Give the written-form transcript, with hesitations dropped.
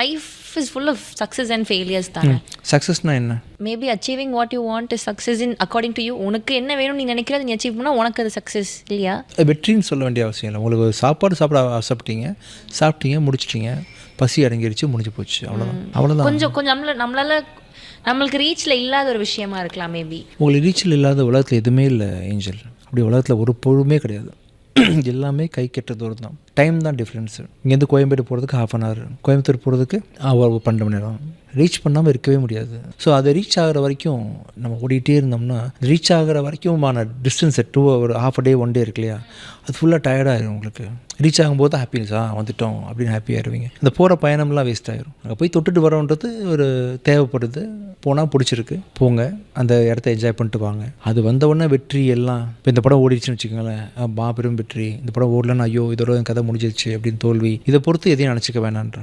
Life is full of success and failures தானே. சக்ஸஸ்னா என்ன? Maybe achieving what you want is success in according to you. உனக்கு என்ன வேணும் நீ நினைக்கிறத நீ அச்சீவ் பண்ணால் உனக்கு அது சக்ஸஸ் இல்லையா? வெற்றின்னு சொல்ல வேண்டிய அவசியம் இல்லை. உங்களுக்கு சாப்பிட சாப்பிட்டீங்க முடிச்சிட்டிங்க, பசி அடங்கிருச்சு, முடிஞ்சு போச்சு, அவ்வளோதான். கொஞ்சம் நம்மளுக்கு ரீச்சில் இல்லாத ஒரு விஷயமா இருக்கலாம் மேபி. உங்களுக்கு ரீச்சில் இல்லாத உலகத்தில் எதுவுமே இல்லை ஏஞ்சல். அப்படி உலகத்தில் ஒரு பொருளுமே கிடையாது. எல்லாமே கை கெட்ட தூரம் தான். டைம் தான் டிஃப்ரென்ஸு. இங்கேருந்து கோயம்பேடு போகிறதுக்கு 1/2 hour, கோயம்புத்தூர் போகிறதுக்கு 12 மணி நேரம். ரீச் பண்ணாமல் இருக்கவே முடியாது. ஸோ அதை ரீச் ஆகிற வரைக்கும் நம்ம ஓடிட்டே இருந்தோம்னா, ரீச் ஆகிற வரைக்குமான டிஸ்டன்ஸை 2 hour, half a day 1 day இருக்கு இல்லையா, அது ஃபுல்லாக டயர்டாகிடும் உங்களுக்கு. ரீச் ஆகும்போது ஹாப்பினஸாக வந்துட்டோம் அப்படின்னு ஹாப்பியாகிடுவீங்க. இந்த போகிற பயணம்லாம் வேஸ்ட் ஆகிரும். அங்கே போய் தொட்டுட்டு வரோன்றது ஒரு தேவைப்படுது. போனால் பிடிச்சிருக்கு, போங்க, அந்த இடத்த என்ஜாய் பண்ணிட்டு வாங்க. அது வந்தவுடனே வெற்றி எல்லாம். இப்போ இந்த படம் ஓடிடுச்சுன்னு வச்சுக்கோங்களேன், மாபெரும் வெற்றி. இந்த படம் ஓடலன்னா ஐயோ இதோட கதை முடிஞ்சிருச்சு அப்படின்னு தோல்வி. இதை பொறுத்து எதையும் நினச்சிக்க வேணான்ற.